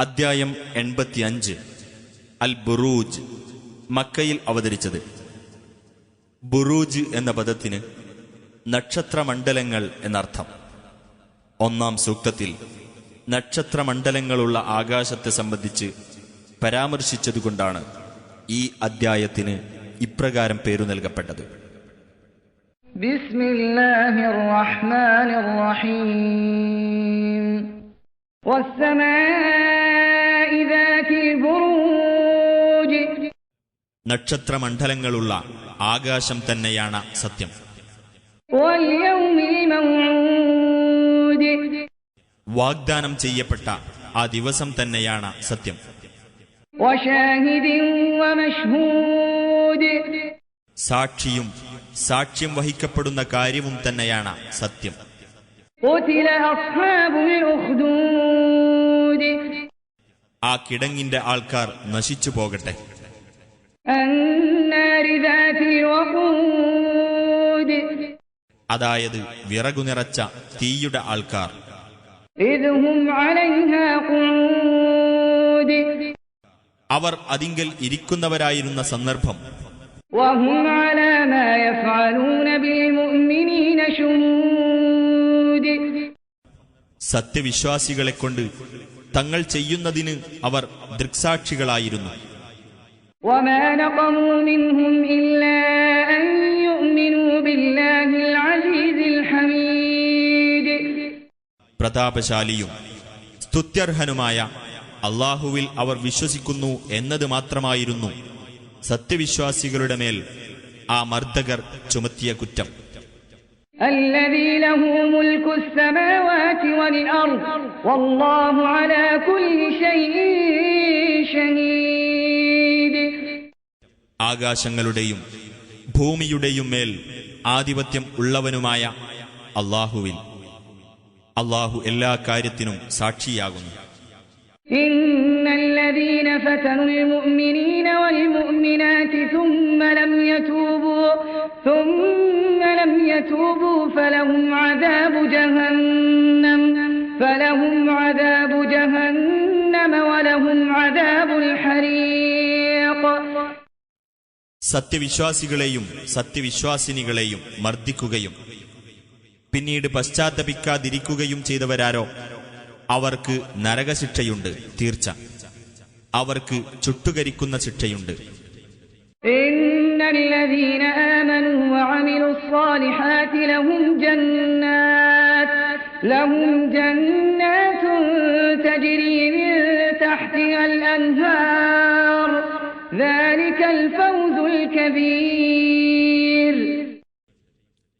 അദ്ധ്യായം 85 അൽ ബുറൂജ്. മക്കയിൽ അവതരിച്ചത്. ബുറൂജ് എന്ന പദത്തിന് നക്ഷത്രമണ്ഡലങ്ങൾ എന്നർത്ഥം. ഒന്നാം സൂക്തത്തിൽ നക്ഷത്രമണ്ഡലങ്ങളുള്ള ആകാശത്തെ സംബന്ധിച്ച് പരാമർശിച്ചതുകൊണ്ടാണ് ഈ അദ്ധ്യായത്തിന് ഇപ്രകാരം പേരു നൽകപ്പെട്ടത്. ബിസ്മില്ലാഹിർ റഹ്മാനിർ റഹീം. വസ്സമാഇ ദാതിൽ ബുറൂജ്. നക്ഷത്രമണ്ഡലങ്ങളുള്ള ആകാശം തന്നെയാണ് സത്യം. വൽ യൗമിൽ മൗഊദ്. വാഗ്ദാനം ചെയ്യപ്പെട്ട ആ ദിവസം തന്നെയാണ് സത്യം. വശാഹിദിൻ വമശ്ഹൂദ്. സാക്ഷിയും സാക്ഷ്യം വഹിക്കപ്പെടുന്ന കാര്യവും തന്നെയാണ് സത്യം. ഖുതില അസ്ഹാബുൽ ഉഖ്ദൂദ്. ആ കിടങ്ങിന്റെ ആൾക്കാർ നശിച്ചു പോകട്ടെ. അന്നാരി ദാതിൽ വഖൂദ്. അതായത് വിറകു നിറച്ച തീയുടെ ആൾക്കാർ. ഇദ് ഹും അലൈഹാ ഖുഊദ്. അവർ അതിങ്കൽ ഇരിക്കുന്നവരായിരുന്ന സന്ദർഭം. വഹും അലാ മാ യഫ്അലൂന ബിൽ മുഅ്മിനീന ശുഹൂദ്. സത്യവിശ്വാസികളെക്കൊണ്ട് തങ്ങൾ ചെയ്യുന്നതിന് അവർ ദൃക്സാക്ഷികളായിരുന്നു. വമാ നഖമൂ മിൻഹും ഇല്ലാ അൻ യുഅ്മിനൂ ബില്ലാഹിൽ അസീസിൽ ഹമീദ്. പ്രതാപശാലിയും സ്തുത്യർഹനുമായ അല്ലാഹുവിൽ അവർ വിശ്വസിക്കുന്നു എന്നത് മാത്രമായിരുന്നു സത്യവിശ്വാസികളുടെ മേൽ ആ മർദ്ദകർ ചുമത്തിയ കുറ്റം. الذي له ملك السماوات والأرض والله على كل شيء شهيد. ആകാശങ്ങളുടെയും ഭൂമിയുടെയും മേൽ ആധിപത്യം ഉള്ളവനുമായ അല്ലാഹുവിൽ അല്ലാഹു എല്ലാ കാര്യത്തിനും സാക്ഷിയാകുന്നു. إن الذين فتنوا المؤمنين والمؤمنات ثم لم يتوبوا فلهم عذاب جهنم ولهم عذاب الحريق. സത്യവിശ്വാസികളെയും സത്യവിശ്വാസിനികളെയും മർദ്ദിക്കുകയും പിന്നീട് പശ്ചാത്തപിക്കാതിരിക്കുകയും ചെയ്തവരാരോ അവർക്ക് നരകശിക്ഷയുണ്ട്. തീർച്ച അവർക്ക് ചുട്ടുകരിക്കുന്ന ശിക്ഷയുണ്ട്. ഇന്നല്ലദീന ആമനൂ വഅമിലുസ്സാലിഹാതി ലഹും ജന്നാത്തുൻ തജ്രി മിൻ തഹ്തിഹൽ അൻഹാർ ദാലികൽ ഫൗസുൽ കബീർ.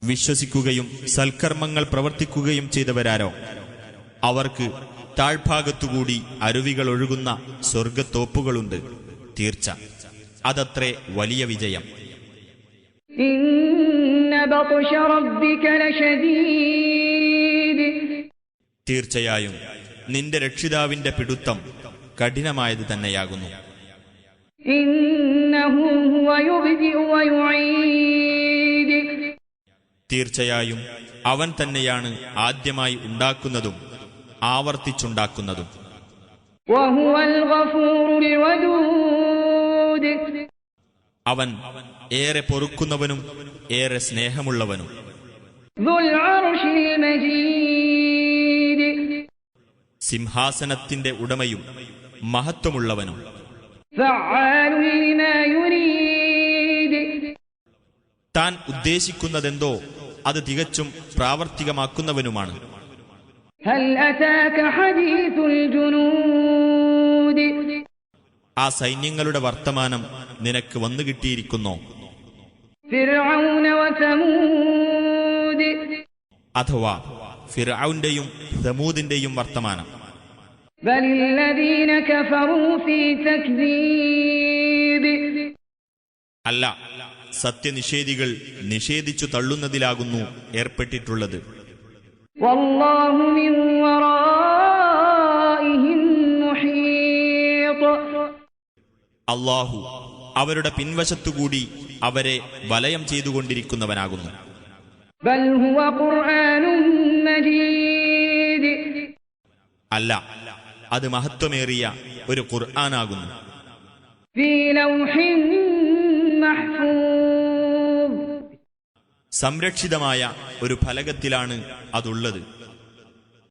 വിശ്വസിക്കുകയും സൽക്കർമ്മങ്ങൾ പ്രവർത്തിക്കുകയും ചെയ്തവരാരോ അവർക്ക് താഴ്ഭാഗത്തുകൂടി അരുവികൾ ഒഴുകുന്ന സ്വർഗത്തോപ്പുകളുണ്ട്. തീർച്ച അതത്രേ വലിയ വിജയം. ഇന്ന ബത്ശ റബ്ബിക ലശദീദ്. തീർച്ചയായും നിന്റെ രക്ഷിതാവിന്റെ പിടുത്തം കഠിനമായത് തന്നെയാകുന്നു. ഇന്നഹു ഹുവ യുബ്ദിഉ വയുഈദ്. തീർച്ചയായും അവൻ തന്നെയാണ് ആദ്യമായി ഉണ്ടാക്കുന്നതും ആവർത്തിച്ചുണ്ടാക്കുന്നതും. വഹുവൽ ഗഫൂറുൽ വദൂദ്. അവൻ ഏറെ പൊറുക്കുന്നവനും ഏറെ സ്നേഹമുള്ളവനും. ദുൽ അർശിൽ മജീദ്. സിംഹാസനത്തിന്റെ ഉടമയും മഹത്വമുള്ളവനും. ഫഅാലുൻ ലിമാ യുരീദ്. താൻ ഉദ്ദേശിക്കുന്നതെന്തോ അത് തികച്ചും പ്രാവർത്തികമാക്കുന്നവനുമാണ്. ഹൽ അതാക ഹദീസുൽ ജുനൂദ്. ആ സൈന്യങ്ങളുടെ വർത്തമാനം നിനക്ക് വന്നു കിട്ടിയിരിക്കുന്നോ? ഫിർഔന വസമൂദ്. അഥവാ ഫിർഔന്റെയും സമൂദിന്റെയും വർത്തമാനം. ബലില്ലദീന കഫറൂ ഫീ തക്ദീബ്. അല്ല, സത്യനിഷേധികൾ നിഷേധിച്ചു തള്ളുന്നതിലാകുന്നു ഏർപ്പെട്ടിട്ടുള്ളത്. വല്ലാഹു മിൻ വറാഇഹിം മുഹീത്ത്. അല്ലാഹു അവരുടെ പിൻവശത്തുകൂടി അവരെ വലയം ചെയ്തുകൊണ്ടിരിക്കുന്നവനാകുന്നു. ബൽ ഹുവ ഖുർആനുൻ മജീദ്. അല്ല, അത് മഹത്വമേറിയ ഒരു ഖുർആനാകുന്നു. في لوح محفوظ സംരക്ഷിതമായ ഒരു ഫലകത്തിലാണ് അതുള്ളത്.